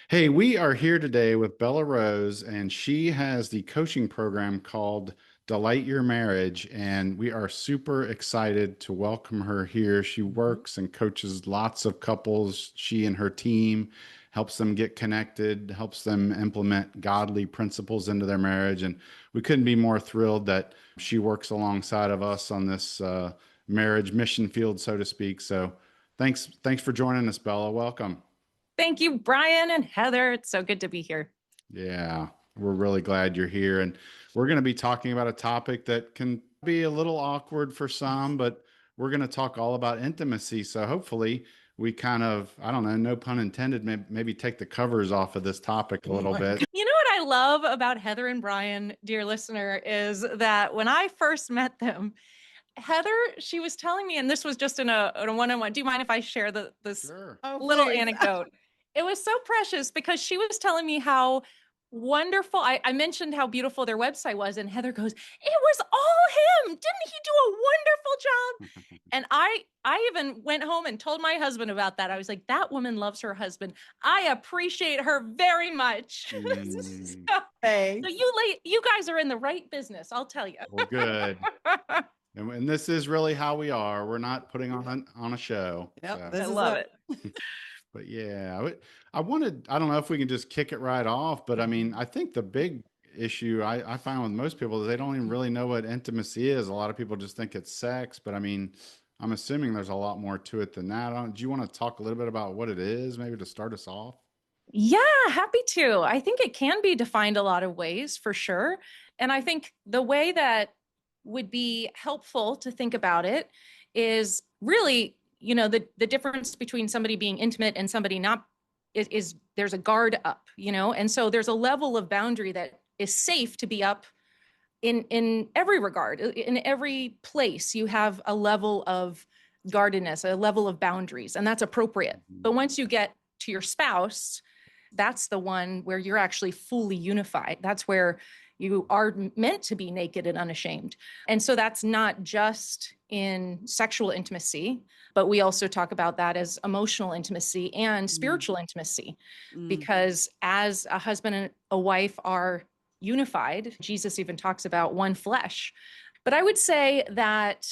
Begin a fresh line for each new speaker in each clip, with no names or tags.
Hey, we are here today with Belah Rose, and she has the coaching program called Delight Your Marriage. And we are super excited to welcome her here. She
Mhm.
works and coaches lots of couples. She and her team helps them get connected, helps them implement godly principles into their marriage. And we couldn't be more thrilled that she works alongside of us on this marriage mission field, so to speak. So thanks for joining us, Bella. Welcome.
Thank you, Brian and Heather. It's so good to be here.
Yeah, we're really glad you're here. And we're going to be talking about a topic that can be a little awkward for some, but we're going to talk all about intimacy. So hopefully we kind of, I don't know, no pun intended, maybe take the covers off of this topic a little bit.
You know what I love about Heather and Brian, dear listener, is that when I first met them, Heather, she was telling me, and this was just in a one-on-one. Do you mind if I share this
Sure.
Oh,
little
please.
anecdote? It was so precious because she was telling me how wonderful. I mentioned how beautiful their website was, and Heather goes, "It was all him. Didn't he do a wonderful job?" And I even went home and told my husband about that. I was like, "That woman loves her husband. I appreciate her very much."
Mm,
So,
Thanks.
you guys are in the right business, I'll tell you.
well, good. And this is really how we are. We're not putting on a show.
Yep,
So.
I
this is
love
it.
it.
But yeah, I wanted, I don't know if we can just kick it right off, but I mean, I think the big issue I find with most people is they don't even really know what intimacy is. A lot of people just think it's sex, but I mean, I'm assuming there's a lot more to it than that. Do you want to talk a little bit about what it is, maybe to start us off?
Yeah, happy to. I think it can be defined a lot of ways for sure. And I think the way that would be helpful to think about it is really, the difference between somebody being intimate and somebody not is there's a guard up, and so there's a level of boundary that is safe to be up in every regard. In every place, you have a level of guardedness, a level of boundaries, and that's appropriate. But once you get to your spouse, that's the one where you're actually fully unified. That's where you are meant to be naked and unashamed. And so that's not just in sexual intimacy, but we also talk about that as emotional intimacy and
Mm,
spiritual intimacy.
mm,
Because as a husband and a wife are unified, Jesus even talks about one flesh. But I would say that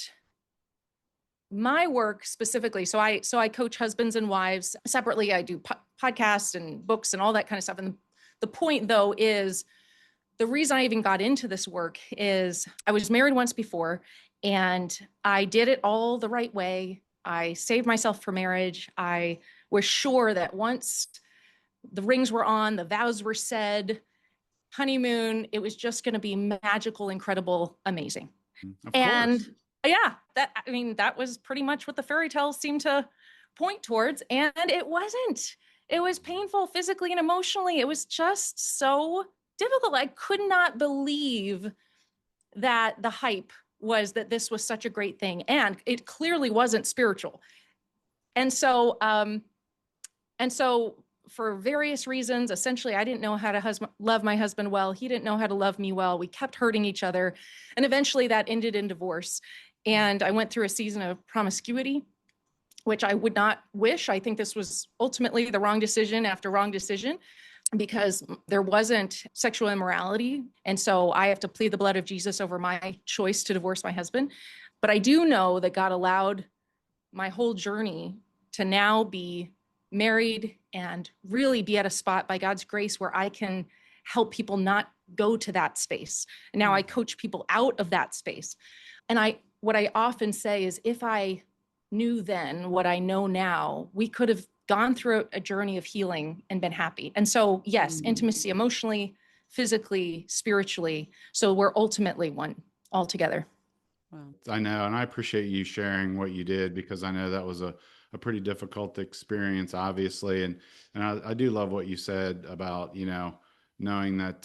my work specifically, so I coach husbands and wives separately. I do podcasts and books and all that kind of stuff. And the point though is the reason I even got into this work is I was married once before and I did it all the right way. I saved myself for marriage. I was sure that once the rings were on, the vows were said, honeymoon, it was just going to be magical, incredible, amazing.
Of course.
And yeah, that was pretty much what the fairy tales seemed to point towards. And it wasn't. It was painful physically and emotionally. It was just so difficult. I could not believe that the hype was that this was such a great thing. And it clearly wasn't spiritual. And so, um, and so for various reasons, essentially, I didn't know how to love my husband well. He didn't know how to love me well. We kept hurting each other. And eventually that ended in divorce. And I went through a season of promiscuity, which I would not wish. I think this was ultimately the wrong decision after wrong decision because there wasn't sexual immorality. And so I have to plead the blood of Jesus over my choice to divorce my husband. But I do know that God allowed my whole journey to now be married and really be at a spot by God's grace where I can help people not go to that space. And now I
mm,
coach people out of that space. And what I often say is if I knew then what I know now, we could have gone through a journey of healing and been happy. And so, yes,
mm.
intimacy emotionally, physically, spiritually. So we're ultimately one altogether.
Wow.
I know, and I appreciate you sharing what you did because I know that was a pretty difficult experience, obviously. And I do love what you said about, knowing that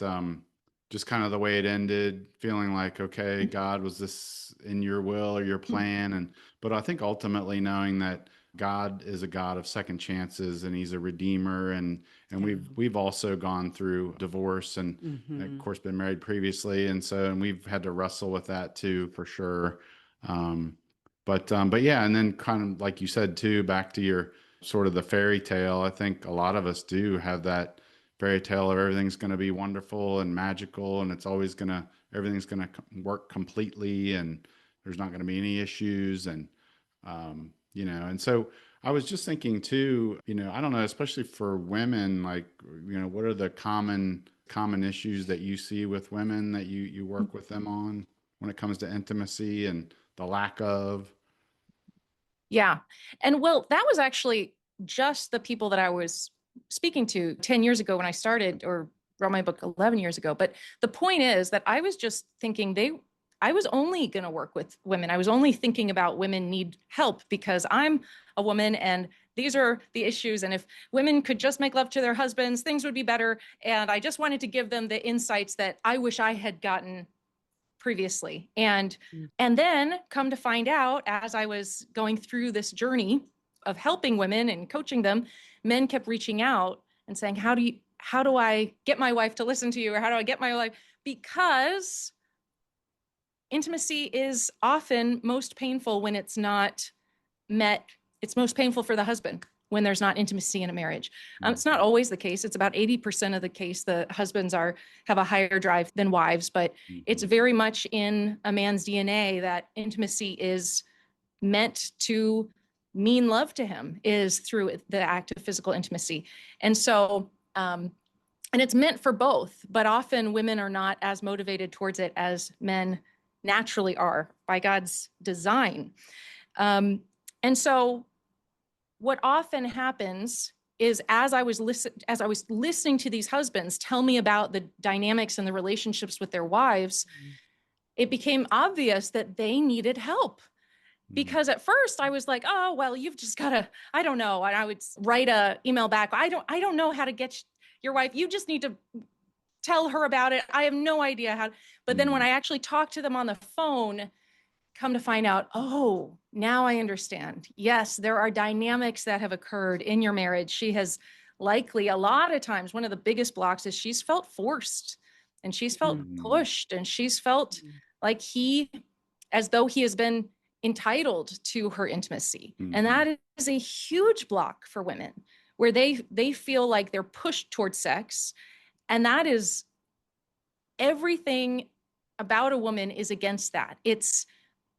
just kind of the way it ended, feeling like, okay, God, was this in your will or your plan? But I think ultimately knowing that God is a God of second chances and he's a redeemer and
Yeah.
we've also gone through divorce and of
Hmm.
course been married previously and we've had to wrestle with that too for sure. um but yeah, and then kind of like you said too, back to your sort of the fairy tale, I think a lot of us do have that fairy tale of everything's going to be wonderful and magical, and everything's going to work completely, and there's not going to be any issues. And, and so I was just thinking too, I don't know, especially for women, like, what are the common issues that you see with women that you work with them on when it comes to intimacy and the lack of?
Yeah. And well, that was actually just the people that I was speaking to 10 years ago when I started or wrote my book 11 years ago. But the point is that I was just thinking I was only going to work with women. I was only thinking about women need help because I'm a woman and these are the issues. And if women could just make love to their husbands, things would be better. And I just wanted to give them the insights that I wish I had gotten previously. And then come to find out, as I was going through this journey of helping women and coaching them, men kept reaching out and saying, how do I get my wife to listen to you? Or how do I get my wife? Because intimacy is often most painful when it's not met. It's most painful for the husband when there's not intimacy in a marriage. It's not always the case. It's about 80% of the case. The husbands have a higher drive than wives, but it's very much in a man's DNA that intimacy is meant to mean love to him, is through the act of physical intimacy. And so, and it's meant for both, but often women are not as motivated towards it as men naturally are by God's design. And so what often happens is as I was listening to these husbands tell me about the dynamics and the relationships with their wives, it became obvious that they needed help. Because at first I was like, oh, well, you've just got to, I don't know. And I would write a email back. I don't know how to get your wife. You just need to tell her about it. I have no idea how. But then when I actually talked to them on the phone, come to find out, oh, now I understand. Yes, there are dynamics that have occurred in your marriage. She has likely, a lot of times, one of the biggest blocks is she's felt forced and she's felt pushed and she's felt like as though he has been entitled to her intimacy. And that is a huge block for women where they feel like they're pushed towards sex. And that is everything about a woman is against that. It's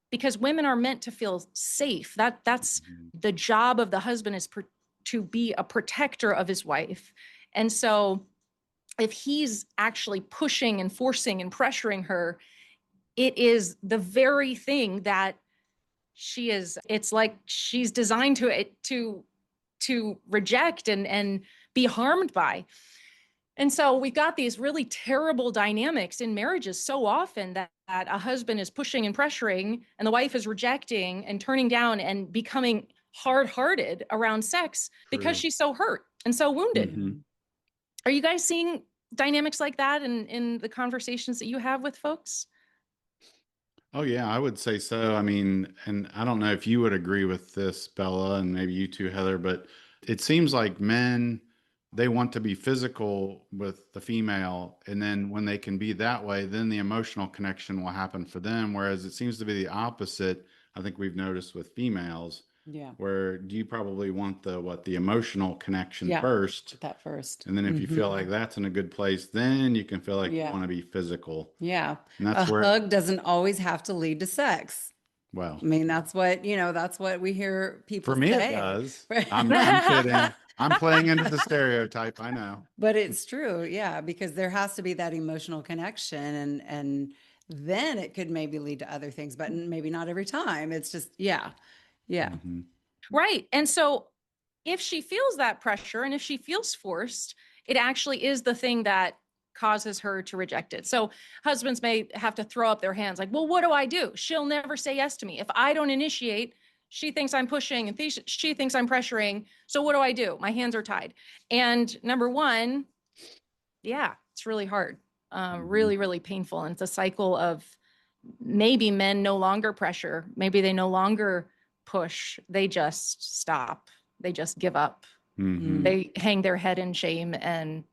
because women are meant to feel safe. That's the job of the husband, is to be a protector of his wife. And so if he's actually pushing and forcing and pressuring her, it is the very thing that it's like she's designed to reject and be harmed by. And so we've got these really terrible dynamics in marriages so often that a husband is pushing and pressuring and the wife is rejecting and turning down and becoming hard-hearted around sex because she's so hurt and so wounded. Are you guys seeing dynamics like that in the conversations that you have with folks?
Oh yeah, I would say so. I mean, and I don't know if you would agree with this, Bella, and maybe you too, Heather, but it seems like men, they want to be physical with the female, and then when they can be that way, then the emotional connection will happen for them. Whereas it seems to be the opposite, I think we've noticed with females.
Yeah.
Where do you probably want the emotional connection first?
That first.
And then if you feel like that's in a good place, then you can feel like you want to be physical.
Yeah.
And that's
a hug doesn't always have to lead to sex.
Well,
I mean, that's what we hear people
for me
say.
it does. I'm kidding. I'm playing into the stereotype. I know.
But it's true. Yeah. Because there has to be that emotional connection and then it could maybe lead to other things, but maybe not every time. It's just, yeah.
Right. And so if she feels that pressure and if she feels forced, it actually is the thing that causes her to reject it. So husbands may have to throw up their hands like, well, what do I do? She'll never say yes to me. If I don't initiate, she thinks I'm pushing and she thinks I'm pressuring. So what do I do? My hands are tied. And number one, it's really hard, really, really painful. And it's a cycle of maybe men no longer pressure. Maybe they no longer push. They just stop. They just give up. They hang their head in shame and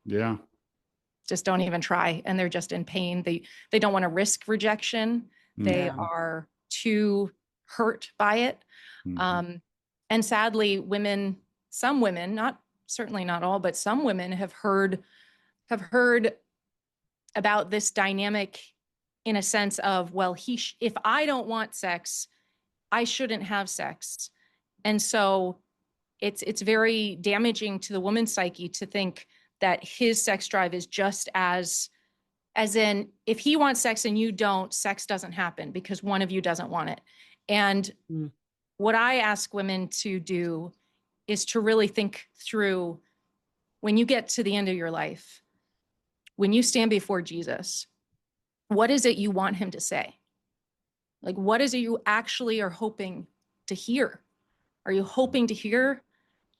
just don't even try. And they're just in pain. They don't want to risk rejection. They are too hurt by it. And sadly, some women, certainly not all, but some women have heard have heard about this dynamic in a sense of, well, if I don't want sex, I shouldn't have sex. And so it's very damaging to the woman's psyche to think that his sex drive is just as in, if he wants sex and you don't, sex doesn't happen because one of you doesn't want it. And what I ask women to do is to really think through, when you get to the end of your life, when you stand before Jesus, what is it you want him to say? Like, what is it you actually are hoping to hear? Are you hoping to hear,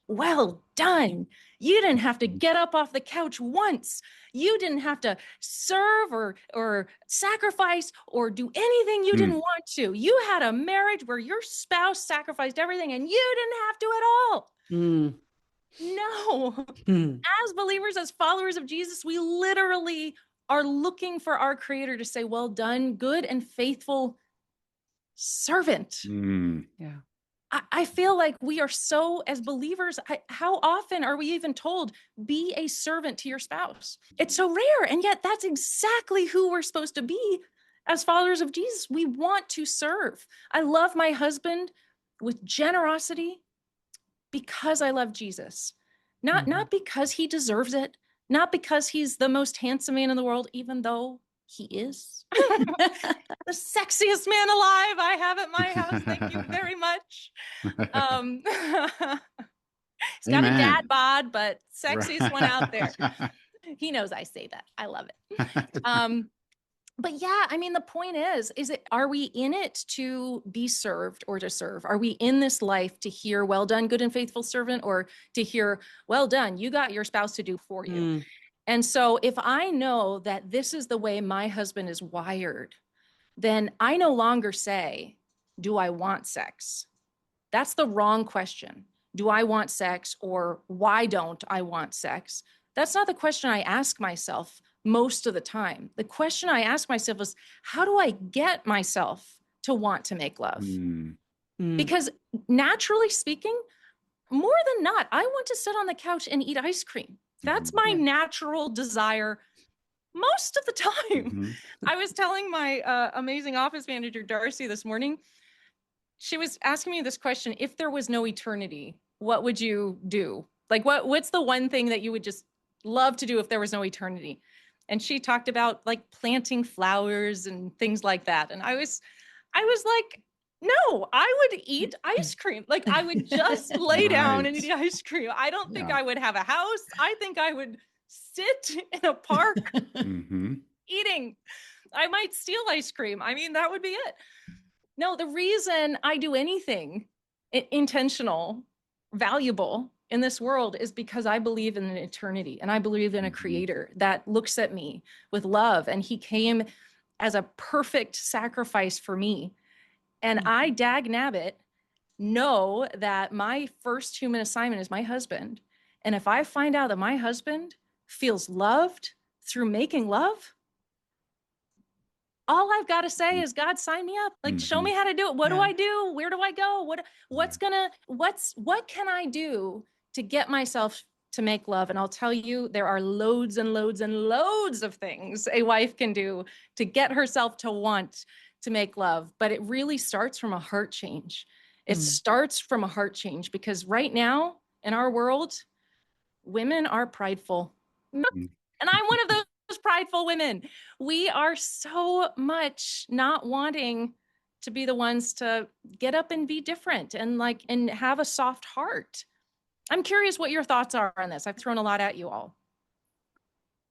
well done? You didn't have to get up off the couch once. You didn't have to serve or sacrifice or do anything you didn't want to. You had a marriage where your spouse sacrificed everything and you didn't have to at all. No. As believers, as followers of Jesus, we literally are looking for our Creator to say, well done, good and faithful servant.
Yeah.
I feel like we are so, as believers, how often are we even told, be a servant to your spouse? It's so rare. And yet that's exactly who we're supposed to be as followers of Jesus. We want to serve. I love my husband with generosity because I love Jesus, not because he deserves it, not because he's the most handsome man in the world, even though he is the sexiest man alive I have at my house. Thank you very much. He's got a dad bod, but sexiest one out there. He knows I say that. I love it. But yeah, I mean, the point are we in it to be served or to serve? Are we in this life to hear, well done, good and faithful servant, or to hear, well done, you got your spouse to do for you? And so if I know that this is the way my husband is wired, then I no longer say, do I want sex? That's the wrong question. Do I want sex, or why don't I want sex? That's not the question I ask myself most of the time. The question I ask myself is, how do I get myself to want to make love? Because naturally speaking, more than not, I want to sit on the couch and eat ice cream. That's my natural desire most of the time. I was telling my amazing office manager, Darcy, this morning, she was asking me this question: if there was no eternity, what would you do? Like, what's the one thing that you would just love to do if there was no eternity? And she talked about like planting flowers and things like that. And I was like, no, I would eat ice cream. Like, I would just lay down and eat ice cream. I don't think I would have a house. I think I would sit in a park eating. I might steal ice cream. I mean, that would be it. No, the reason I do anything intentional, valuable in this world is because I believe in an eternity, and I believe in a creator that looks at me with love, and he came as a perfect sacrifice for me. And I, dag nabbit, know that my first human assignment is my husband. And if I find out that my husband feels loved through making love, all I've got to say is, God, sign me up. Like, show me how to do it. What do I do? Where do I go? What can I do to get myself to make love? And I'll tell you, there are loads and loads and loads of things a wife can do to get herself to want to make love. But it really starts from a heart change. It starts from a heart change, because right now in our world, women are prideful. And I'm one of those prideful women. We are so much not wanting to be the ones to get up and be different and have a soft heart. I'm curious what your thoughts are on this. I've thrown a lot at you all.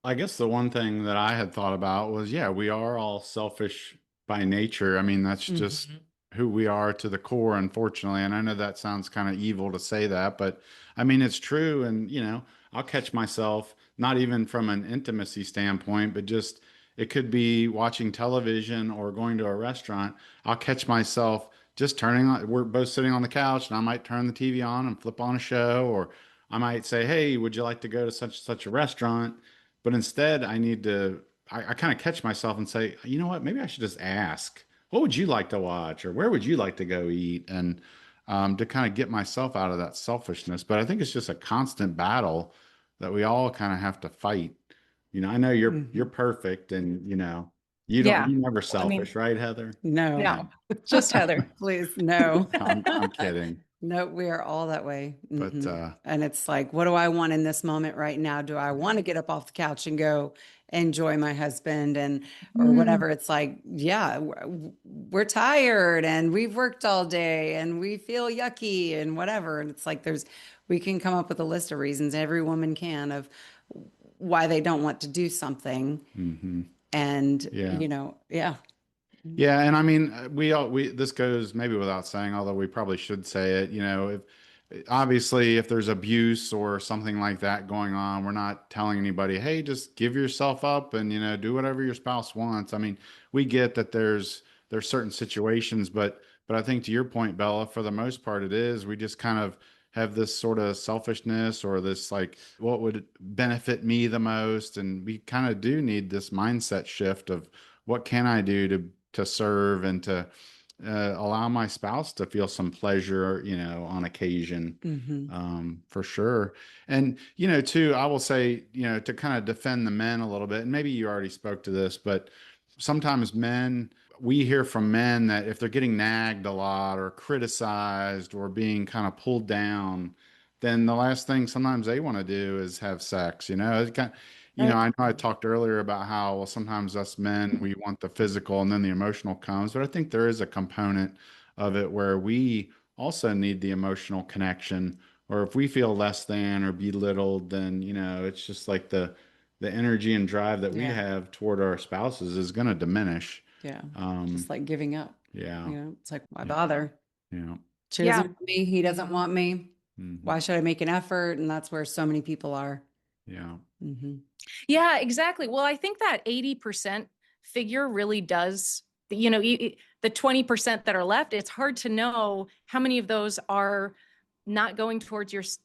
I guess the one thing that I had thought about was, we are all selfish by nature. I mean, that's just who we are to the core, unfortunately. And I know that sounds kind of evil to say that, but I mean, it's true. And, I'll catch myself, not even from an intimacy standpoint, but just it could be watching television or going to a restaurant. I'll catch myself just turning on, we're both sitting on the couch, and I might turn the TV on and flip on a show, or I might say, hey, would you like to go to such a restaurant? But instead, I kind of catch myself and say, you know what, maybe I should just ask, what would you like to watch, or where would you like to go eat? And to kind of get myself out of that selfishness. But I think it's just a constant battle that we all kind of have to fight. You know, I know you're
Mhm.
perfect, and
Yeah.
you never
I mean,
selfish, right, Heather?
No,
no, just Heather.
please, no.
I'm kidding.
No, we are all that way.
But
And it's like, what do I want in this moment right now? Do I want to get up off the couch and go enjoy my husband and or
Mm,
whatever? It's like, yeah, we're tired and we've worked all day and we feel yucky and whatever. And it's like we can come up with a list of reasons, every woman can, of why they don't want to do something.
mhm.
And,
Yeah.
yeah.
Yeah, and I mean, we this goes maybe without saying, although we probably should say it. If obviously if there's abuse or something like that going on, we're not telling anybody, hey, just give yourself up and do whatever your spouse wants. I mean, we get that there's certain situations, but I think to your point, Bella, for the most part, it is we just kind of have this sort of selfishness or this like what would benefit me the most, and we kind of do need this mindset shift of what can I do to serve and to allow my spouse to feel some pleasure, on occasion,
Hmm.
for sure. And, too, I will say, to kind of defend the men a little bit, and maybe you already spoke to this, but sometimes we hear from men that if they're getting nagged a lot or criticized or being kind of pulled down, then the last thing sometimes they want to do is have sex. I know I talked earlier about how, well, sometimes us men, we want the physical and then the emotional comes, but I think there is a component of it where we also need the emotional connection. Or if we feel less than or belittled, then, it's just like the energy and drive that we
Yeah.
have toward our spouses is going to diminish.
Yeah. Just
Um,
like giving up.
yeah,
It's like, why
yeah,
bother?
yeah.
She
yeah.
doesn't want me. He doesn't want me.
Hmm.
Why should I make an effort? And that's where so many people are.
Yeah.
Hmm.
Yeah, exactly. Well, I think that 80% figure really does, the 20% that are left, it's hard to know how many of those are not going towards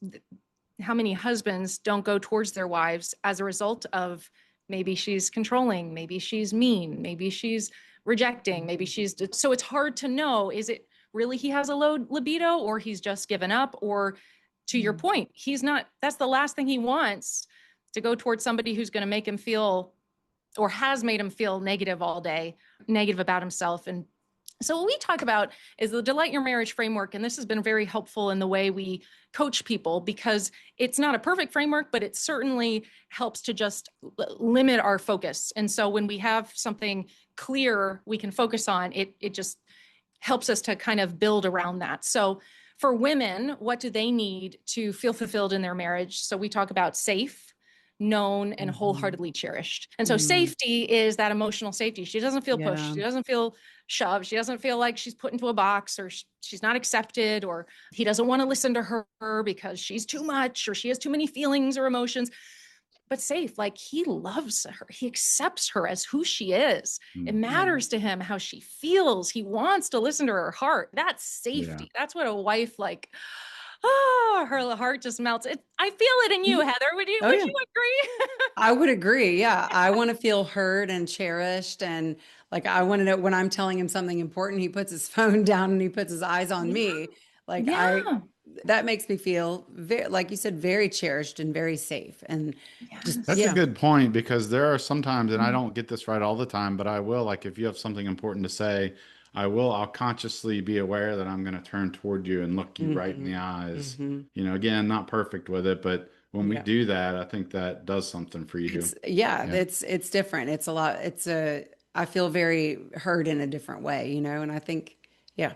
how many husbands don't go towards their wives as a result of maybe she's controlling, maybe she's mean, maybe she's rejecting, maybe so it's hard to know, is it really he has a low libido or he's just given up? Or to your point, he's not, that's the last thing he wants, to go towards somebody who's going to make him feel or has made him feel negative all day, negative about himself. And so what we talk about is the Delight Your Marriage framework. And this has been very helpful in the way we coach people, because it's not a perfect framework, but it certainly helps to just limit our focus. And so when we have something clear we can focus on, it just helps us to kind of build around that. So for women, what do they need to feel fulfilled in their marriage? So we talk about safe, known, and
Hmm.
wholeheartedly cherished. And so
Mm.
safety is that emotional safety. She doesn't feel pushed.
Yeah.
She doesn't feel shoved. She doesn't feel like she's put into a box, or she's not accepted, or he doesn't want to listen to her because she's too much or she has too many feelings or emotions. But safe, like he loves her. He accepts her as who she is. It
Mhm.
Yeah.
matters to him how she feels. He wants to listen to her heart. That's
Yeah.
safety. That's what a wife like, oh, her heart just melts. I feel it in you,
Mhm.
Heather. Would you
Oh,
would
yeah.
you agree?
I would agree. Yeah. I want to feel heard and cherished. And like, I want to know when I'm telling him something important, he puts his phone down and he puts his eyes on
Yeah.
me. Like,
Yeah.
that makes me feel very, like you said, very cherished and very safe. And just,
That's a
Yes.
yeah.
good point because there are sometimes, and I
Mm.
don't get this right all the time, but I will, like, if you have something important to say, I'll consciously be aware that I'm going to turn toward you and look you right in the
Hmm.
eyes.
Hmm.
Again, not perfect with it, but when we
Yeah.
do that, I think that does something for you.
Yeah,
Yeah.
it's different. It's a lot. I feel very heard in a different way, and I think, yeah.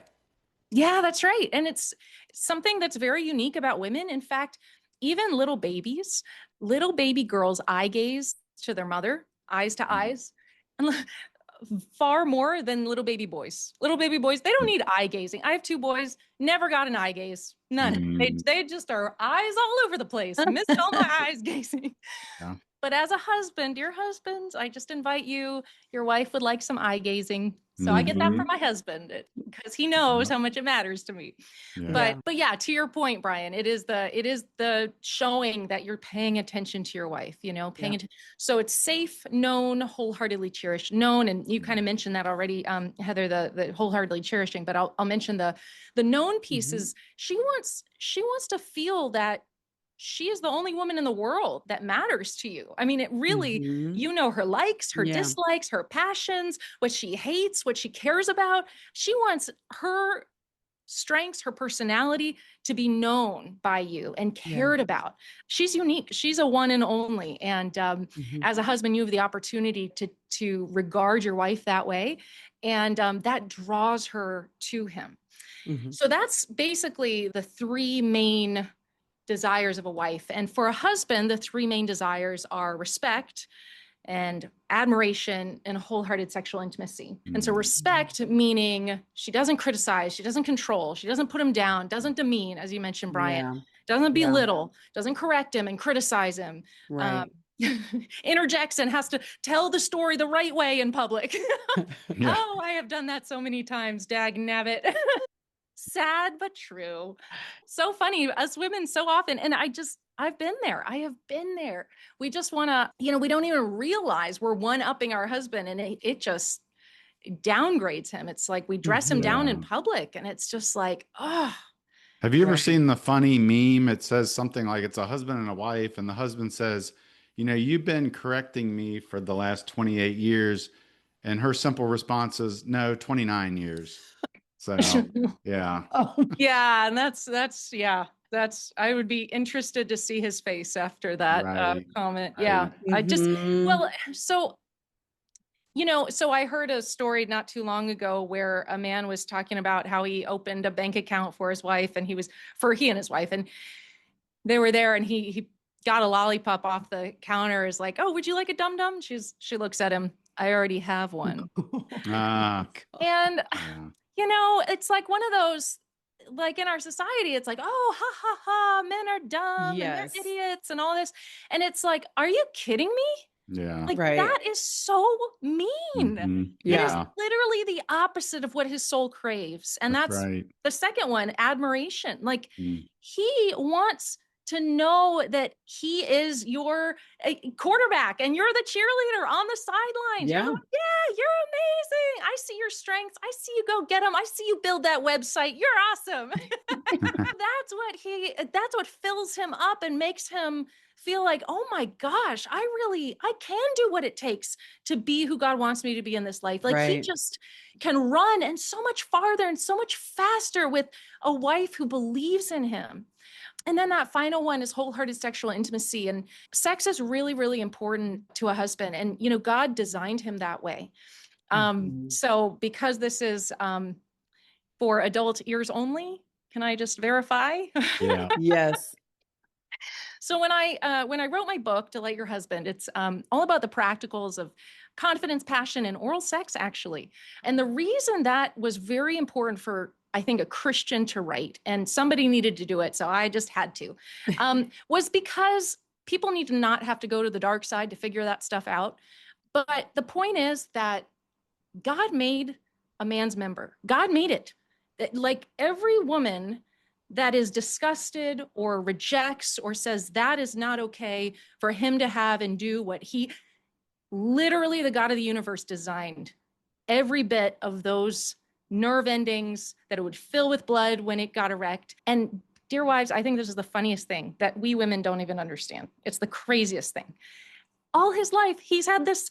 Yeah, that's right. And it's something that's very unique about women. In fact, even little baby girls eye gaze to their mother, eyes to eyes, and far more than little baby boys. Little baby boys, they don't need eye gazing. I have two boys, never got an eye gaze. None. They
Mm,
they just are eyes all over the place. Missed all my eyes gazing.
yeah.
But as a husband, dear husbands, I just invite you. Your wife would like some eye gazing. So I get that
Hmm.
from my husband because he knows how much it matters to me.
Yeah.
But yeah, to your point, Brian, it is the showing that you're paying attention to your wife, paying
Yeah.
attention. So it's safe, known, wholeheartedly cherished, known, and you kind of mentioned that already, Heather, the wholeheartedly cherishing. But I'll mention the known piece
Hmm.
is she wants to feel that she is the only woman in the world that matters to you. I mean, it really, you know, her likes, her dislikes, her passions, what she hates, what she cares about. She wants her strengths, her personality to be known by you and cared about. She's unique. She's a one and only. And as a husband, you have the opportunity to regard your wife that way. And that draws her to him. So that's basically the three main desires of a wife. And for a husband, the three main desires are respect and admiration and wholehearted sexual intimacy. And so respect meaning she doesn't criticize, she doesn't control, she doesn't put him down, doesn't demean, as you mentioned, Brian, doesn't belittle, doesn't correct him and criticize him. Interjects and has to tell the story the right way in public. Oh, I have done that so many times, dag nabbit. Sad but true. So funny. Us women so often, and I've been there. I have been there. We just want to, you know, we don't even realize we're one-upping our husband, and it just downgrades him. It's like we dress him down in public, and it's just like, oh.
Have you ever seen the funny meme? It says something like it's a husband and a wife, and the husband says, you know, you've been correcting me for the last 28 years. And her simple response is, no, 29 years. So, yeah.
Yeah. And that's, I would be interested to see his face after that comment. Yeah. I just, well, so, you know, so I heard a story not too long ago where a man was talking about how he opened a bank account for his wife, and he and his wife, and they were there, and he got a lollipop off the counter, is like, oh, would you like a dum-dum? She looks at him. I already have one. And you know, it's like one of those, like in our society, it's like, oh, ha, ha, ha, men are dumb and they're idiots and all this. And it's like, are you kidding me?
Yeah.
Like that is so mean. It is literally the opposite of what his soul craves. And that's the second one, admiration. Like he wants to know that he is your quarterback and you're the cheerleader on the sidelines. Yeah, you're amazing. I see your strengths. I see you go get them. I see you build that website. You're awesome. That's what fills him up and makes him feel like, oh my gosh, I can do what it takes to be who God wants me to be in this life. Like he just can run and so much farther and so much faster with a wife who believes in him. And then that final one is wholehearted sexual intimacy. And sex is really, really important to a husband. And, you know, God designed him that way. So because this is for adult ears only, can I just verify?
Yeah.
Yes.
So when I wrote my book, Delight Your Husband, it's all about the practicals of confidence, passion, and oral sex, actually. And the reason that was very important for, I think, a Christian to write, and somebody needed to do it, so I just had to, was because people need to not have to go to the dark side to figure that stuff out. But the point is that God made a man's member. God made it. Like every woman that is disgusted or rejects or says that is not okay for him to have and do what he, literally the God of the universe designed every bit of those nerve endings that it would fill with blood when it got erect. And dear wives, I think this is the funniest thing that we women don't even understand. It's the craziest thing. All his life, he's had this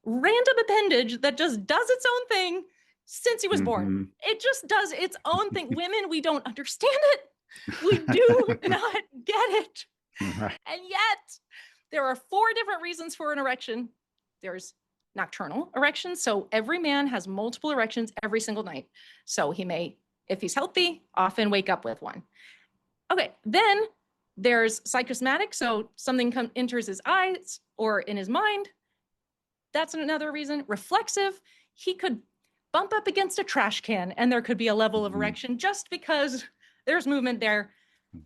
random appendage that just does its own thing since he was born. It just does its own thing. Women, we don't understand it. We do not get it. And yet there are 4 different reasons for an erection. There's nocturnal erections. So every man has multiple erections every single night. So he may, if he's healthy, often wake up with one. Okay. Then there's psychosomatic. So something enters his eyes or in his mind. That's another reason. Reflexive. He could bump up against a trash can and there could be a level of erection just because there's movement there.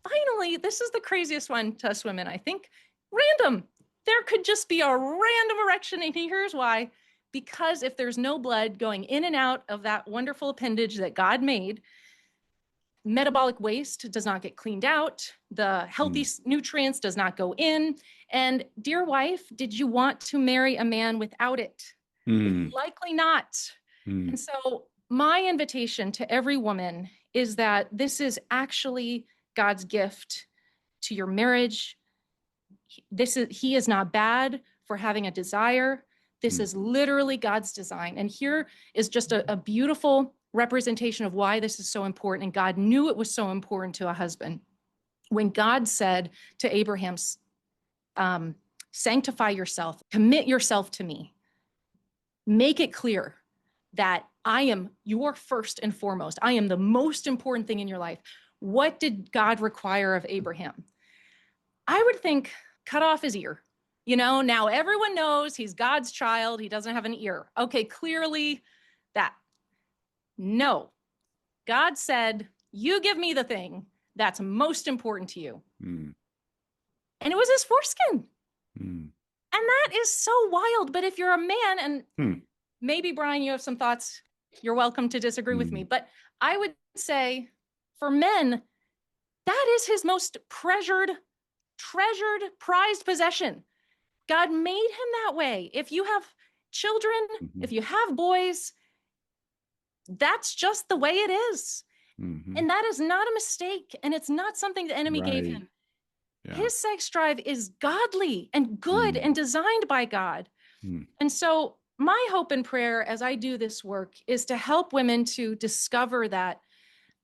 Finally, this is the craziest one to us women, I think. Random. There could just be a random erection, and here's why. Because if there's no blood going in and out of that wonderful appendage that God made, metabolic waste does not get cleaned out. The healthy nutrients does not go in. And dear wife, did you want to marry a man without it? Likely not. And so my invitation to every woman is that this is actually God's gift to your marriage. He is not bad for having a desire. This is literally God's design. And here is just a beautiful representation of why this is so important. And God knew it was so important to a husband. When God said to Abraham, sanctify yourself, commit yourself to me, make it clear that I am your first and foremost. I am the most important thing in your life. What did God require of Abraham? I would think cut off his ear. You know, now everyone knows he's God's child. He doesn't have an ear. Okay, clearly that. No, God said, you give me the thing that's most important to you. And it was his foreskin. And that is so wild. But if you're a man, and maybe Brian, you have some thoughts, you're welcome to disagree with me. But I would say for men, that is his most treasured, prized possession. God made him that way. If you have children, if you have boys, that's just the way it is. And that is not a mistake. And it's not something the enemy gave him. Yeah. His sex drive is godly and good and designed by God. And so my hope and prayer as I do this work is to help women to discover that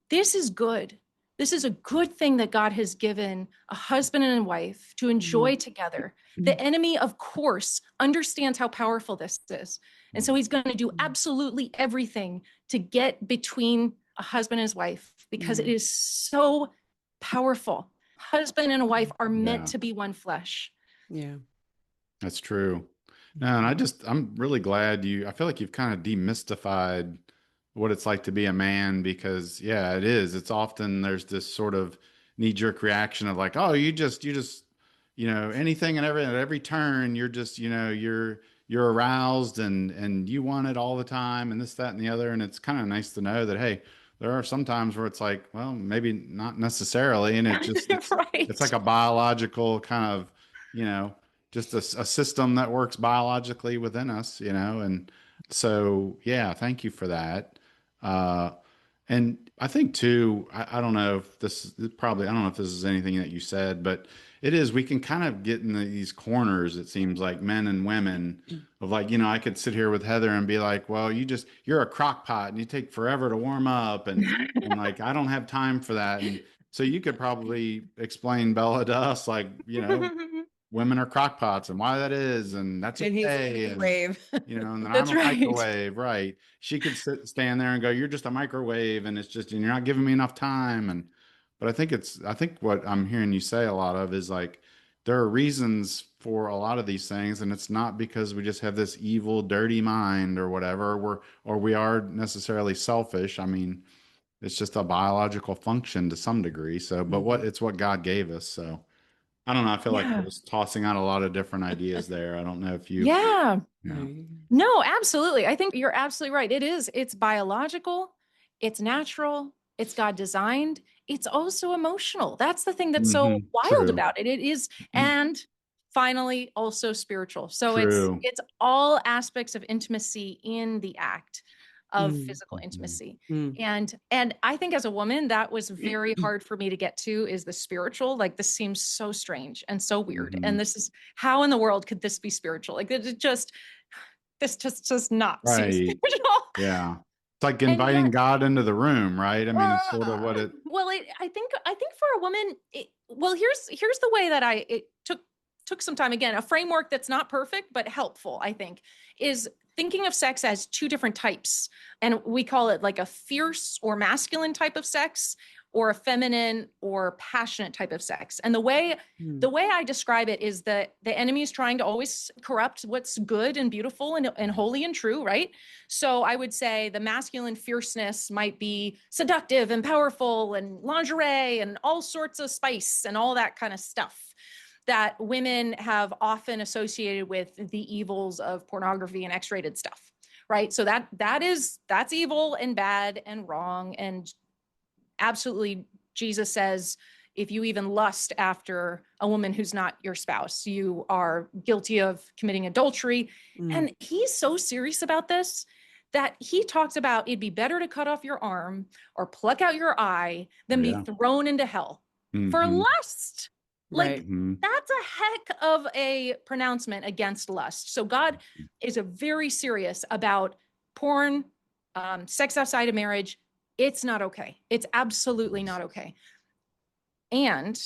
this is good. This is a good thing that God has given a husband and a wife to enjoy together. The enemy, of course, understands how powerful this is. And so he's going to do absolutely everything to get between a husband and his wife because it is so powerful. Husband and a wife are meant to be one flesh.
Yeah.
That's true. No, and I'm really glad I feel like you've kind of demystified what it's like to be a man because it is. It's often there's this sort of knee-jerk reaction of like, oh, you just, anything and everything at every turn, you're just, you're aroused and you want it all the time and this, that, and the other. And it's kind of nice to know that, hey, there are some times where it's like, well, maybe not necessarily. And it's like a biological kind of, just a system that works biologically within us, and so, thank you for that. And I think too, I don't know if I don't know if this is anything that you said, but we can kind of get in these corners, it seems like men and women of like, I could sit here with Heather and be like, well, you're a crock pot and you take forever to warm up. And like, I don't have time for that. And so you could probably explain, Bella, to us, like, women are crock pots and why that is. And that's okay. And, and then I'm a microwave, right? She could stand there and go, you're just a microwave. And it's just, and you're not giving me enough time. But I think what I'm hearing you say a lot of is like, there are reasons for a lot of these things. And it's not because we just have this evil, dirty mind or whatever, or we are necessarily selfish. I mean, it's just a biological function to some degree. So, but it's what God gave us. So I don't know. I feel like I was tossing out a lot of different ideas there. I don't know if you.
Yeah. No, absolutely. I think you're absolutely right. It's biological, it's natural, it's God designed. It's also emotional. That's the thing that's so wild about it. It is, and finally, also spiritual. So it's all aspects of intimacy in the act of physical intimacy. And I think as a woman, that was very hard for me to get to, is the spiritual. Like, this seems so strange and so weird. And this is, how in the world could this be spiritual? Like, this just does not seem spiritual.
Yeah. It's like inviting God into the room, right? I mean, it's sort of what it.
Well, I think for a woman, here's the way that it took some time. Again, a framework that's not perfect, but helpful, I think, is thinking of sex as two different types. And we call it like a fierce or masculine type of sex, or a feminine or passionate type of sex. And the way I describe it is that the enemy is trying to always corrupt what's good and beautiful and holy and true, right? So I would say the masculine fierceness might be seductive and powerful and lingerie and all sorts of spice and all that kind of stuff that women have often associated with the evils of pornography and X-rated stuff, right? So that's evil and bad and wrong. And absolutely, Jesus says, if you even lust after a woman who's not your spouse, you are guilty of committing adultery. And he's so serious about this that he talks about it'd be better to cut off your arm or pluck out your eye than be thrown into hell for lust. Like,
Right.
Mhm.
that's a heck of a pronouncement against lust. So God is a very serious about porn, sex outside of marriage. It's not okay. It's absolutely not okay. And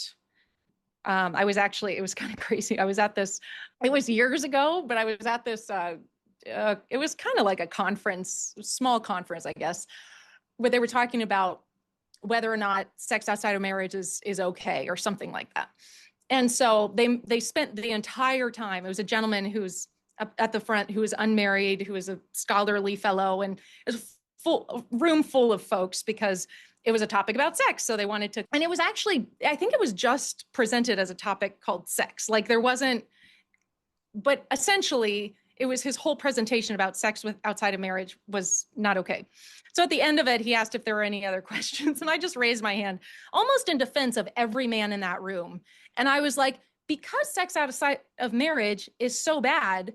I was actually, it was kind of crazy. I was at this, it was years ago, but I was at this, it was kind of like a conference, small conference, I guess, where they were talking about whether or not sex outside of marriage is okay or something like that. And so they spent the entire time. It was a gentleman who's up at the front who was unmarried, who was a scholarly fellow, and it was a room full of folks because it was a topic about sex. So they wanted to, and it was actually, I think it was just presented as a topic called sex. Like there wasn't, but essentially it was his whole presentation about sex with outside of marriage was not okay. So at the end of it, he asked if there were any other questions. And I just raised my hand almost in defense of every man in that room. And I was like, because sex outside of marriage is so bad,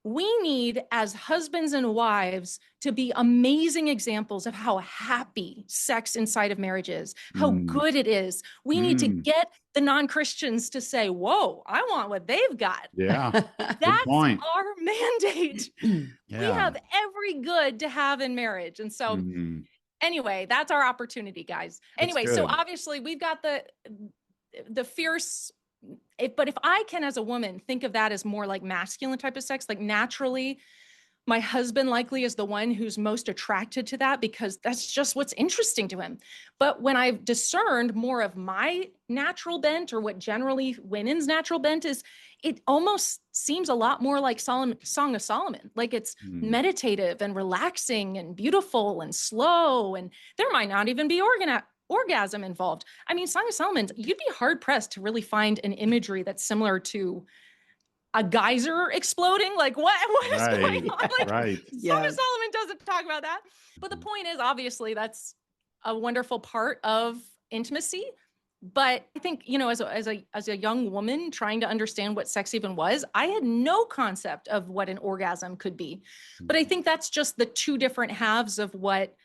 we need, as husbands and wives, to be amazing examples of how happy sex inside of marriage is, how
Mm.
good it is. We need to
Mm.
get the non-Christians to say, whoa, I want what they've got.
Yeah. Good
That's
point.
our mandate. We
Yeah.
have every good to have in marriage. And so
Mhm.
anyway, that's our opportunity, guys.
That's
Anyway, so
good.
obviously we've got the fierce, but if I can, as a woman, think of that as more like masculine type of sex, like naturally, my husband likely is the one who's most attracted to that because that's just what's interesting to him. But when I've discerned more of my natural bent, or what generally women's natural bent is, it almost seems a lot more like Song of Solomon. Like it's
Mm.
meditative and relaxing and beautiful and slow. And there might not even be orgasm involved. I mean, Song of Solomon, you'd be hard pressed to really find an imagery that's similar to a geyser exploding. Like what is going
Right.
on? Like
Right.
Song of Solomon doesn't talk about that. But the point is, obviously, that's a wonderful part of intimacy. But I think, you know, as a young woman trying to understand what sex even was, I had no concept of what an orgasm could be. But I think that's just the two different halves of what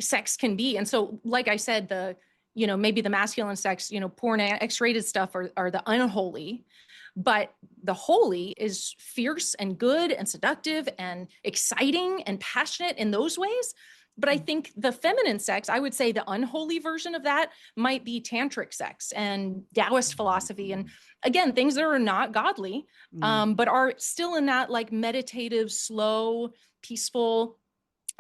sex can be. And so, like I said, maybe the masculine sex, porn, X-rated stuff are the unholy, but the holy is fierce and good and seductive and exciting and passionate in those ways. But I think the feminine sex, I would say the unholy version of that might be tantric sex and Taoist philosophy. And again, things that are not godly, but are still in that like meditative, slow, peaceful.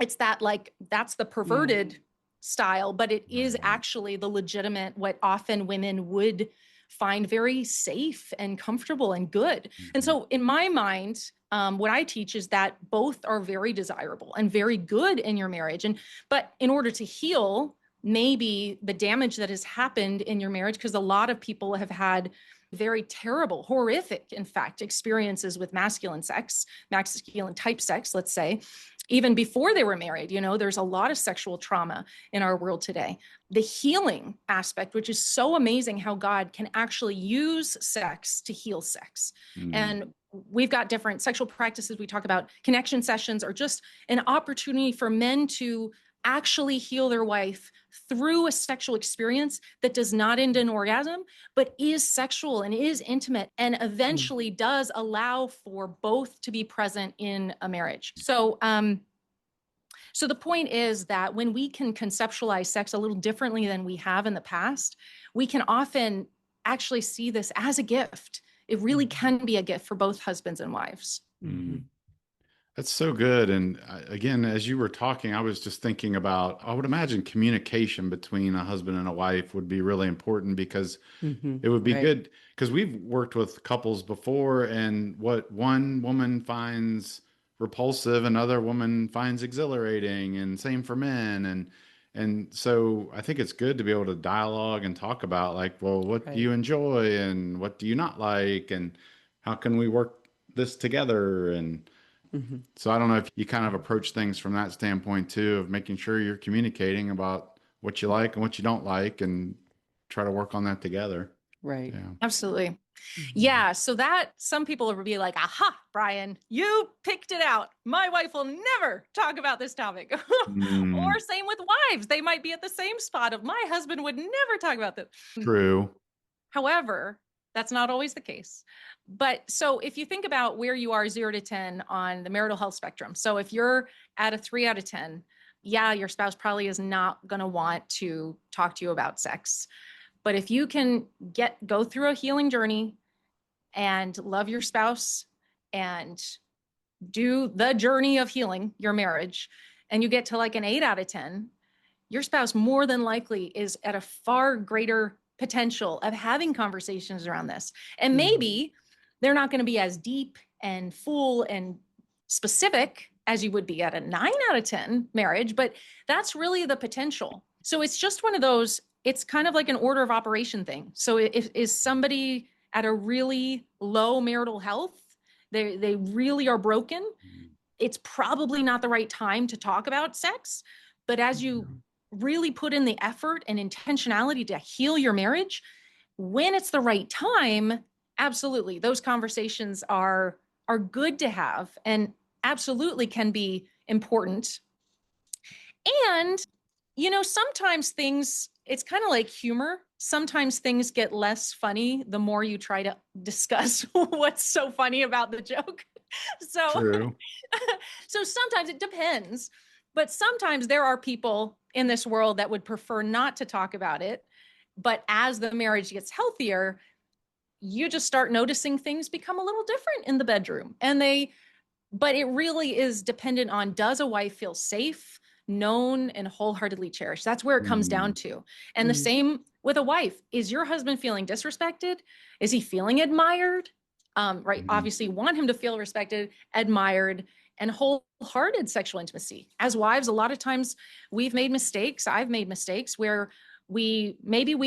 It's that like, that's the perverted style, but it is
Right.
actually the legitimate, what often women would find very safe and comfortable and good. And so in my mind, what I teach is that both are very desirable and very good in your marriage. But in order to heal maybe the damage that has happened in your marriage, because a lot of people have had very terrible, horrific, in fact, experiences with masculine type sex, let's say, even before they were married. There's a lot of sexual trauma in our world today. The healing aspect, which is so amazing how God can actually use sex to heal sex.
Mm.
And we've got different sexual practices. We talk about connection sessions, or just an opportunity for men to actually heal their wife through a sexual experience that does not end in orgasm, but is sexual and is intimate, and eventually does allow for both to be present in a marriage. So the point is that when we can conceptualize sex a little differently than we have in the past, we can often actually see this as a gift. It really can be a gift for both husbands and wives.
Mm. That's so good. And again, as you were talking, I was just thinking about, I would imagine communication between a husband and a wife would be really important, because it would be good, because we've worked with couples before, and what one woman finds repulsive, another woman finds exhilarating, and same for men. And so I think it's good to be able to dialogue and talk about, like, well, what do you enjoy and what do you not like, and how can we work this together? And so I don't know if you kind of approach things from that standpoint too, of making sure you're communicating about what you like and what you don't like, and try to work on that together.
Right.
Yeah.
Absolutely. Yeah. So that some people will be like, aha, Brian, you picked it out. My wife will never talk about this topic.
Mm,
Or same with wives. They might be at the same spot of, my husband would never talk about this.
true.
However, That's not always the case. But so if you think about where you are 0 to 10 on the marital health spectrum, so if you're at a 3 out of 10, yeah, your spouse probably is not going to want to talk to you about sex. But if you can go through a healing journey and love your spouse and do the journey of healing your marriage, and you get to like an 8 out of 10, your spouse more than likely is at a far greater potential of having conversations around this. And maybe they're not going to be as deep and full and specific as you would be at a 9 out of 10 marriage, but that's really the potential. So it's just one of those, it's kind of like an order of operation thing. So if is somebody at a really low marital health, they really are broken, it's probably not the right time to talk about sex. But as you really put in the effort and intentionality to heal your marriage, when it's the right time, absolutely, those conversations are good to have and absolutely can be important. And, sometimes things, it's kind of like humor. Sometimes things get less funny the more you try to discuss what's so funny about the joke. So,
True.
so sometimes it depends, but sometimes there are people in this world that would prefer not to talk about it. But as the marriage gets healthier, you just start noticing things become a little different in the bedroom. But it really is dependent on, does a wife feel safe, known, and wholeheartedly cherished? That's where it comes down to. And the same with a wife. Is your husband feeling disrespected? Is he feeling admired? Right. Obviously, you want him to feel respected, admired, and wholehearted sexual intimacy. As wives, a lot of times we've made mistakes. I've made mistakes where we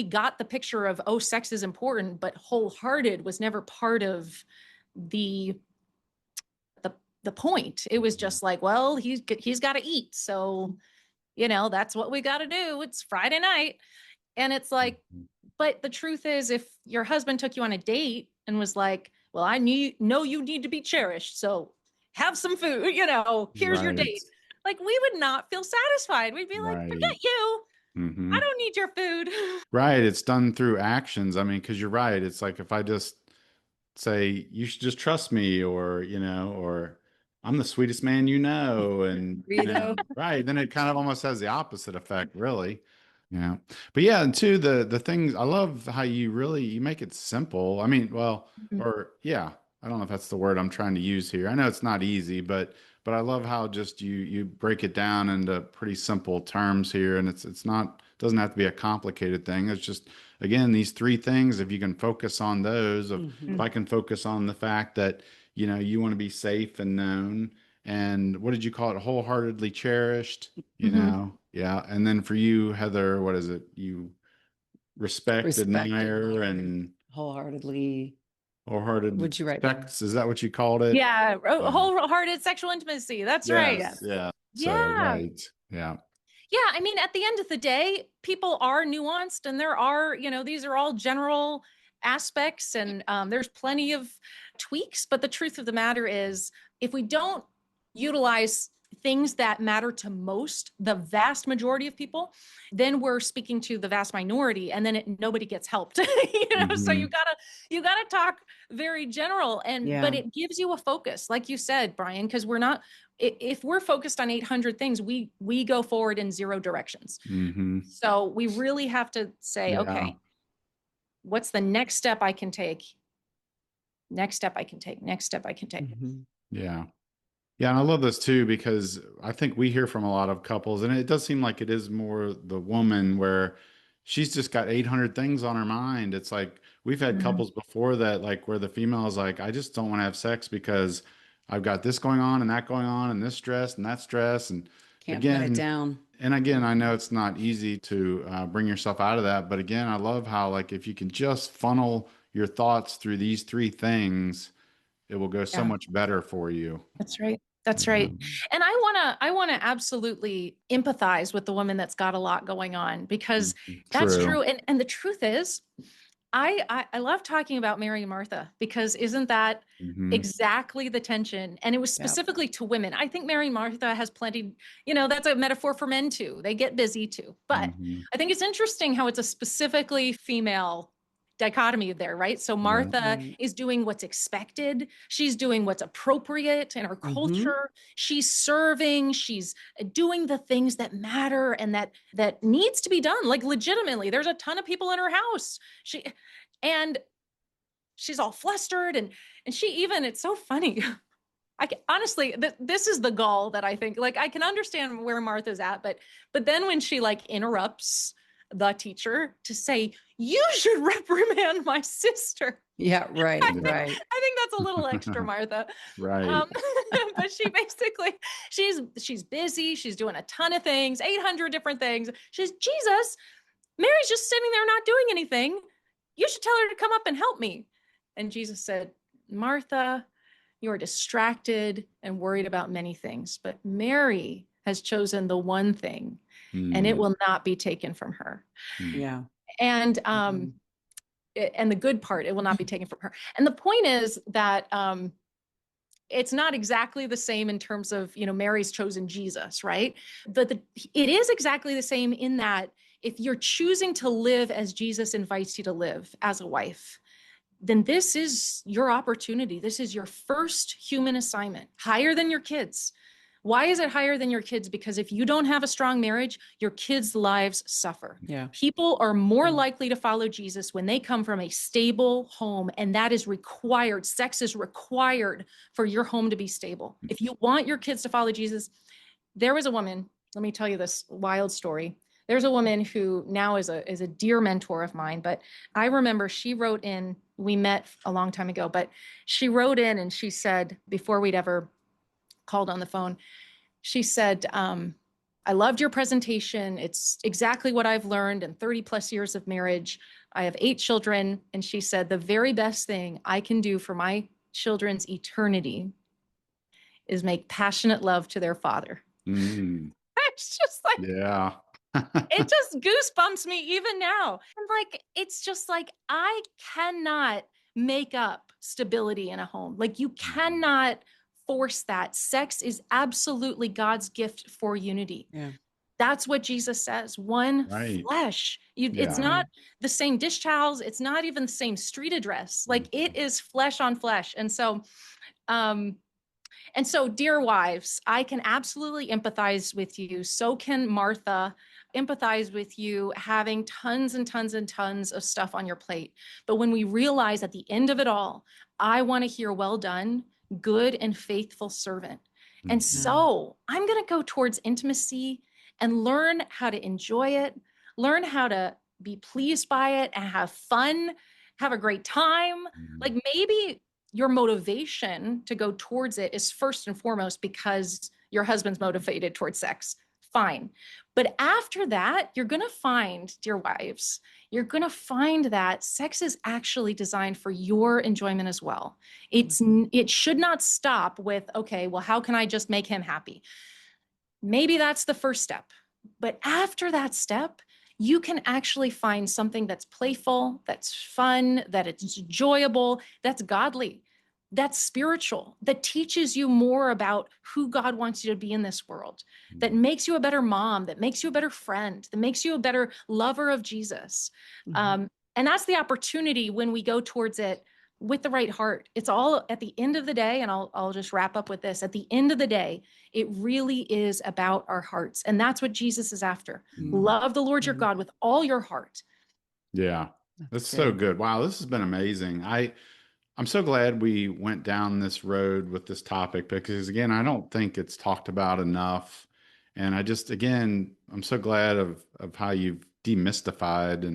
got the picture of, oh, sex is important, but wholehearted was never part of the point. It was just like, well, he's got to eat. So, that's what we got to do. It's Friday night. And it's like, but the truth is, if your husband took you on a date and was like, well, know you need to be cherished, so have some food, here's your date. Like, we would not feel satisfied. We'd be like, forget you. I don't need your food.
Right. It's done through actions. I mean, because you're right. It's like if I just say, you should just trust me, or, or I'm the sweetest man and, right. Then it kind of almost has the opposite effect, really. Yeah. But yeah, and two, the things, I love how you make it simple. I mean, well, or yeah, I don't know if that's the word I'm trying to use here. I know it's not easy, but I love how just you break it down into pretty simple terms here, and it's not, doesn't have to be a complicated thing. It's just, again, these three things, if you can focus on those, if I can focus on the fact that, you want to be safe and known, and what did you call it? Wholeheartedly cherished, Yeah. And then for you, Heather, what is it? You respect, admire, and
wholehearted.
wholehearted
Would you write
sex. Is that what you called it?
Yeah. Wholehearted sexual intimacy. That's right.
Yes. Yeah. So,
Yeah.
right. Yeah.
Yeah. I mean, at the end of the day, people are nuanced, and there are, these are all general aspects, and there's plenty of tweaks. But the truth of the matter is, if we don't utilize things that matter to the vast majority of people, then we're speaking to the vast minority, and then nobody gets helped. So you gotta talk very general, but it gives you a focus, like you said, Brian, because if we're focused on 800 things, we go forward in 0 directions. So we really have to say, okay, what's the next step I can take? Next step I can take. Next step I can take.
Yeah. Yeah, and I love this too, because I think we hear from a lot of couples, and it does seem like it is more the woman where she's just got 800 things on her mind. It's like we've had couples before that, like where the female is like, I just don't want to have sex because I've got this going on and that going on and this stress and that stress. And
Can't put it down.
And again, I know it's not easy to bring yourself out of that. But again, I love how, like, if you can just funnel your thoughts through these three things, it will go so much better for you.
That's right. That's right. And I want to absolutely empathize with the woman that's got a lot going on, because that's true. And the truth is, I love talking about Mary and Martha, because isn't that exactly the tension? And it was specifically to women. I think Mary and Martha has plenty, that's a metaphor for men too. They get busy too. But I think it's interesting how it's a specifically female dichotomy there, right? So
Yeah.
Martha
Right.
is doing what's expected. She's doing what's appropriate in her culture. She's serving. She's doing the things that matter and that needs to be done. Like legitimately, there's a ton of people in her house. And she's all flustered and she even, it's so funny. Honestly, this is the gall that I think, like, I can understand where Martha's at, but then when she like interrupts the teacher to say, you should reprimand my sister.
Yeah, right,
I think,
right.
I think that's a little extra, Martha.
Right.
But she basically, she's busy. She's doing a ton of things, 800 different things. She's, Jesus, Mary's just sitting there not doing anything. You should tell her to come up and help me. And Jesus said, Martha, you are distracted and worried about many things, but Mary has chosen the one thing and it
Mm,
will not be taken from her.
mm,
Yeah.
And
Mhm.
and the good part, it will not be taken from her. And the point is that it's not exactly the same in terms of, Mary's chosen Jesus, right? But it is exactly the same in that if you're choosing to live as Jesus invites you to live as a wife, then this is your opportunity. This is your first human assignment, higher than your kids. Why is it higher than your kids? Because if you don't have a strong marriage, your kids' lives suffer.
Yeah.
People are more
Yeah.
likely to follow Jesus when they come from a stable home, and that is required. Sex is required for your home to be stable. If you want your kids to follow Jesus, there was a woman, let me tell you this wild story. There's a woman who now is a dear mentor of mine, but I remember she wrote in, we met a long time ago, but she wrote in and she said, before we'd ever called on the phone, she said, I loved your presentation. It's exactly what I've learned in 30 plus years of marriage. I have 8 children. And she said, the very best thing I can do for my children's eternity is make passionate love to their father.
mm,
It's just like,
yeah.
it just goosebumps me even now. And like, it's just like, I cannot make up stability in a home. Like, you cannot force that. Sex is absolutely God's gift for unity.
Yeah.
That's what Jesus says. One
Right.
flesh. It's
Yeah.
not the same dish towels. It's not even the same street address. Like, it is flesh on flesh. Um, and so, dear wives, I can absolutely empathize with you. So can Martha empathize with you having tons and tons and tons of stuff on your plate. But when we realize at the end of it all, I want to hear, well done, good and faithful servant. And
Mhm.
so I'm going to go towards intimacy and learn how to enjoy it, learn how to be pleased by it and have fun, have a great time. Like, maybe your motivation to go towards it is first and foremost because your husband's motivated towards sex. Fine. But after that, you're going to find, dear wives, you're going to find that sex is actually designed for your enjoyment as well. It should not stop with, okay, well, how can I just make him happy? Maybe that's the first step. But after that step, you can actually find something that's playful, that's fun, that it's enjoyable, that's godly, that's spiritual, that teaches you more about who God wants you to be in this world, that makes you a better mom, that makes you a better friend, that makes you a better lover of Jesus.
Mhm.
And that's the opportunity when we go towards it with the right heart. It's all at the end of the day, and I'll just wrap up with this. At the end of the day, it really is about our hearts. And that's what Jesus is after.
Mhm.
Love the Lord your
Mhm.
God with all your heart.
Yeah.
That's
That's so
good.
good. Wow, this has been amazing. I'm so glad we went down this road with this topic because again, I don't think it's talked about enough. And again, I'm so glad of how you've demystified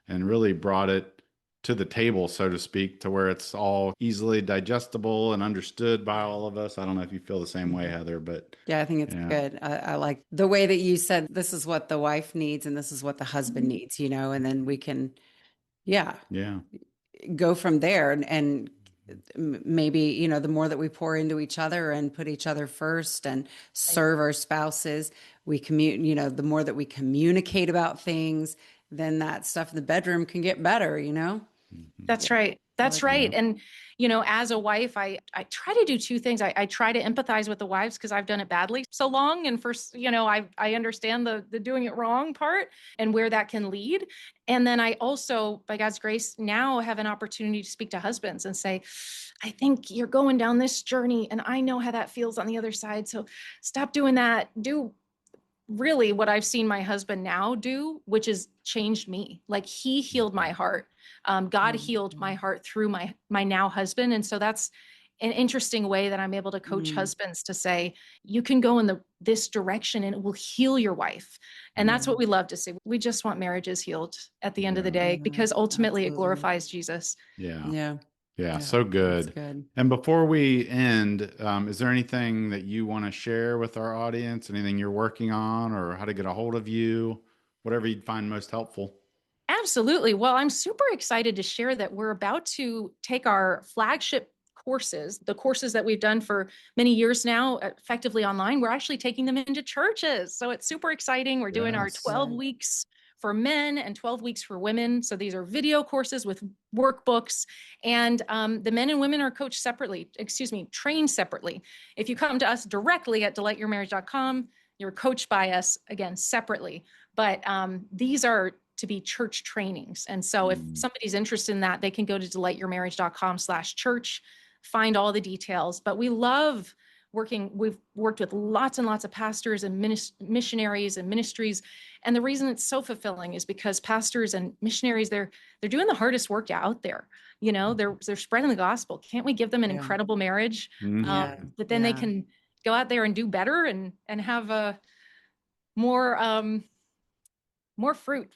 and really brought it to the table, so to speak, to where it's all easily digestible and understood by all of us. I don't know if you feel the same way,
Mhm.
Heather, but
Yeah, I think it's
yeah.
good. I like the way that you said this is what the wife needs and this is what the husband needs, and then we can, yeah,
Yeah.
go from there and maybe, the more that we pour into each other and put each other first and serve our spouses, we the more that we communicate about things, then that stuff in the bedroom can get better.
That's right. That's
like
right.
Yeah.
And, as a wife, I try to do two things. I try to empathize with the wives because I've done it badly so long. And first, I understand the doing it wrong part and where that can lead. And then I also, by God's grace, now have an opportunity to speak to husbands and say, I think you're going down this journey and I know how that feels on the other side. So stop doing that. Do really what I've seen my husband now do, which has changed me. Like he healed my heart. God healed my heart through my now husband. And so that's an interesting way that I'm able to coach husbands to say, you can go in this direction and it will heal your wife. And that's what we love to see. We just want marriages healed at the end of the
Yeah.
day, because ultimately it
Absolutely.
glorifies Jesus.
Yeah.
Yeah.
Yeah.
Yeah.
So
That's
good.
good.
And before we end, is there anything that you want to share with our audience? Anything you're working on, or how to get a hold of you? Whatever you'd find most helpful.
Absolutely. Well, I'm super excited to share that we're about to take our flagship courses, the courses that we've done for many years now, effectively online. We're actually taking them into churches. So it's super exciting. We're doing our
Yes.
12 weeks for men and 12 weeks for women. So these are video courses with workbooks, and the men and women are coached separately, trained separately. If you come to us directly at delightyourmarriage.com, you're coached by us again separately. But these are to be church trainings. And so if
Mm.
somebody's interested in that, they can go to delightyourmarriage.com/church, find all the details. But we love we've worked with lots and lots of pastors and missionaries and ministries. And the reason it's so fulfilling is because pastors and missionaries, they're doing the hardest work out there. They're spreading the gospel. Can't we give them an
Yeah.
incredible marriage?
Mhm.
Yeah.
That then they
Yeah.
can go out there and do better and have a more fruit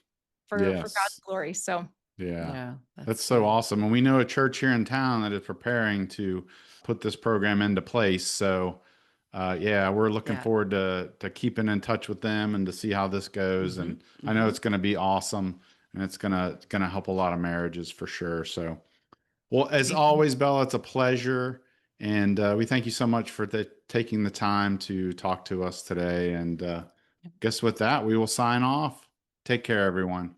for God's
Yes.
glory. So
Yeah.
Yeah.
That's
That's
so
good.
awesome. And we know a church here in town that is preparing to put this program into place. So, yeah, we're looking
Yeah.
forward to keeping in touch with them and to see how this goes.
Mm-hmm.
And I know
Mm-hmm.
it's going to be awesome, and it's gonna help a lot of marriages for sure. So, well, as
Amen.
always, Bella, it's a pleasure, and we thank you so much for taking the time to talk to us today. And guess with that, we will sign off. Take care, everyone.